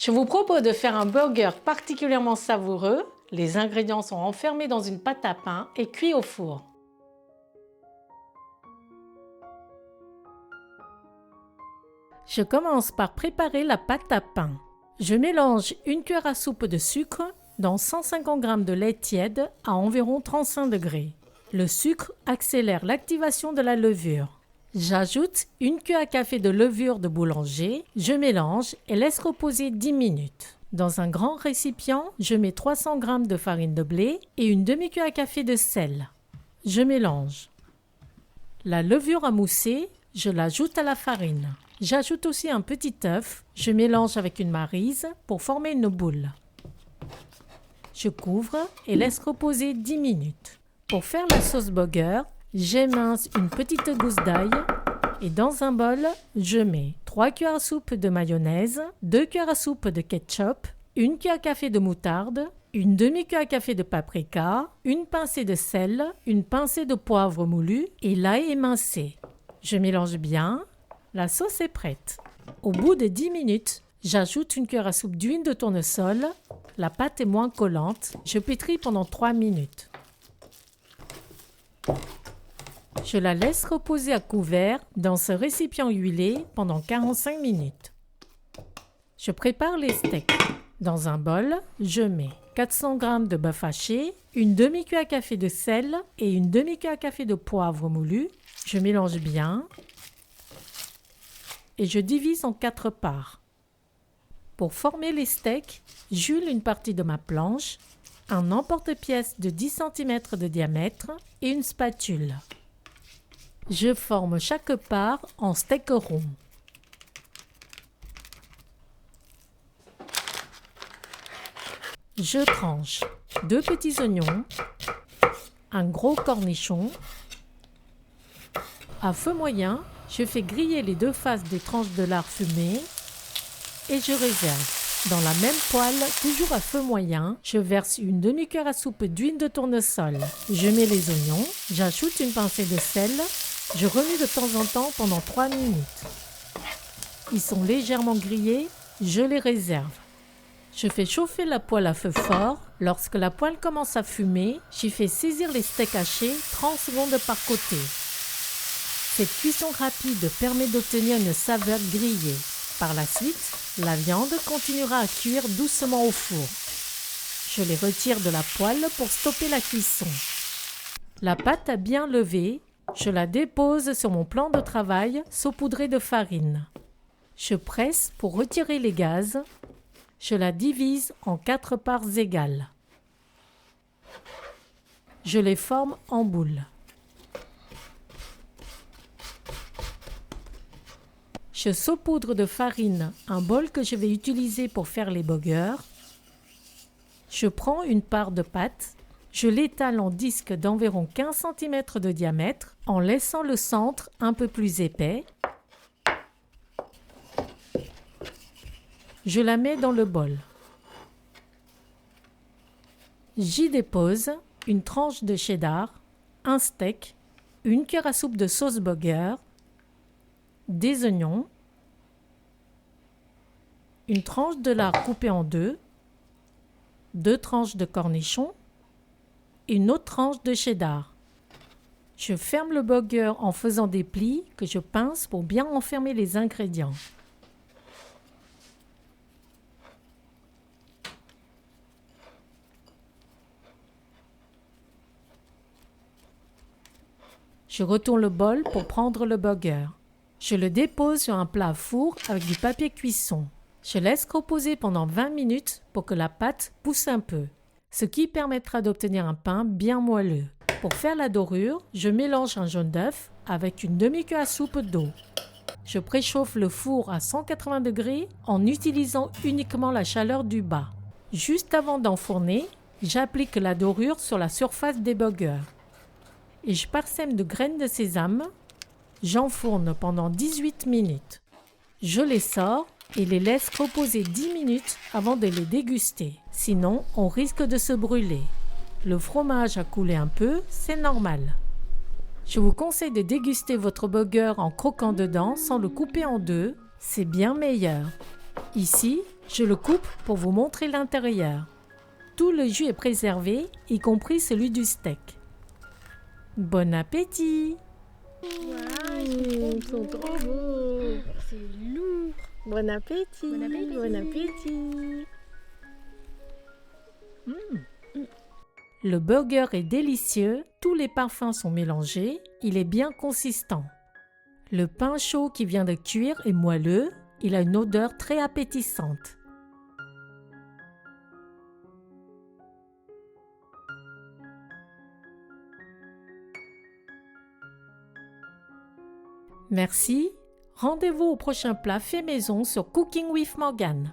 Je vous propose de faire un burger particulièrement savoureux. Les ingrédients sont enfermés dans une pâte à pain et cuits au four. Je commence par préparer la pâte à pain. Je mélange une cuillère à soupe de sucre dans 150 g de lait tiède à environ 35 degrés. Le sucre accélère l'activation de la levure. J'ajoute une cuillère à café de levure de boulanger, je mélange et laisse reposer 10 minutes. Dans un grand récipient, je mets 300 g de farine de blé et une demi-cuillère à café de sel. Je mélange. La levure à mousser, je l'ajoute à la farine. J'ajoute aussi un petit œuf, je mélange avec une maryse pour former une boule. Je couvre et laisse reposer 10 minutes. Pour faire la sauce burger, j'émince une petite gousse d'ail et dans un bol, je mets 3 cuillères à soupe de mayonnaise, 2 cuillères à soupe de ketchup, une cuillère à café de moutarde, une demi-cuillère à café de paprika, une pincée de sel, une pincée de poivre moulu et l'ail émincé. Je mélange bien, la sauce est prête. Au bout de 10 minutes, j'ajoute une cuillère à soupe d'huile de tournesol, la pâte est moins collante, je pétris pendant 3 minutes. Je la laisse reposer à couvert dans ce récipient huilé pendant 45 minutes. Je prépare les steaks. Dans un bol, je mets 400 g de bœuf haché, une demi-cuillère à café de sel et une demi-cuillère à café de poivre moulu. Je mélange bien et je divise en 4 parts. Pour former les steaks, j'huile une partie de ma planche, un emporte-pièce de 10 cm de diamètre et une spatule. Je forme chaque part en steak rond. Je tranche 2 petits oignons, un gros cornichon. À feu moyen, je fais griller les 2 faces des tranches de lard fumé et je réserve. Dans la même poêle, toujours à feu moyen, je verse une demi-cuillère à soupe d'huile de tournesol. Je mets les oignons, j'ajoute une pincée de sel, je remue de temps en temps pendant 3 minutes. Ils sont légèrement grillés, je les réserve. Je fais chauffer la poêle à feu fort. Lorsque la poêle commence à fumer, j'y fais saisir les steaks hachés 30 secondes par côté. Cette cuisson rapide permet d'obtenir une saveur grillée. Par la suite, la viande continuera à cuire doucement au four. Je les retire de la poêle pour stopper la cuisson. La pâte a bien levé, je la dépose sur mon plan de travail saupoudré de farine. Je presse pour retirer les gaz. Je la divise en 4 parts égales. Je les forme en boules. Je saupoudre de farine un bol que je vais utiliser pour faire les burgers. Je prends une part de pâte, je l'étale en disque d'environ 15 cm de diamètre en laissant le centre un peu plus épais. Je la mets dans le bol. J'y dépose une tranche de cheddar, un steak, une cuillère à soupe de sauce burger, des oignons, une tranche de lard coupée en deux, 2 tranches de cornichons et une autre tranche de cheddar. Je ferme le burger en faisant des plis que je pince pour bien enfermer les ingrédients. Je retourne le bol pour prendre le burger. Je le dépose sur un plat à four avec du papier cuisson. Je laisse reposer pendant 20 minutes pour que la pâte pousse un peu, ce qui permettra d'obtenir un pain bien moelleux. Pour faire la dorure, je mélange un jaune d'œuf avec une demi-cuillère à soupe d'eau. Je préchauffe le four à 180 degrés en utilisant uniquement la chaleur du bas. Juste avant d'enfourner, j'applique la dorure sur la surface des burgers. Et je parsème de graines de sésame. J'enfourne pendant 18 minutes. Je les sors et les laisse reposer 10 minutes avant de les déguster. Sinon, on risque de se brûler. Le fromage a coulé un peu, c'est normal. Je vous conseille de déguster votre burger en croquant dedans sans le couper en deux. C'est bien meilleur. Ici, Je le coupe pour vous montrer l'intérieur. Tout le jus est préservé, y compris celui du steak. Bon appétit! Ils sont trop beaux. C'est lourd. Bon appétit. Bon appétit. Bon appétit. Le burger est délicieux, tous les parfums sont mélangés, il est bien consistant. Le pain chaud qui vient de cuire est moelleux, il a une odeur très appétissante. Merci, rendez-vous au prochain plat fait maison sur Cooking with Morgane.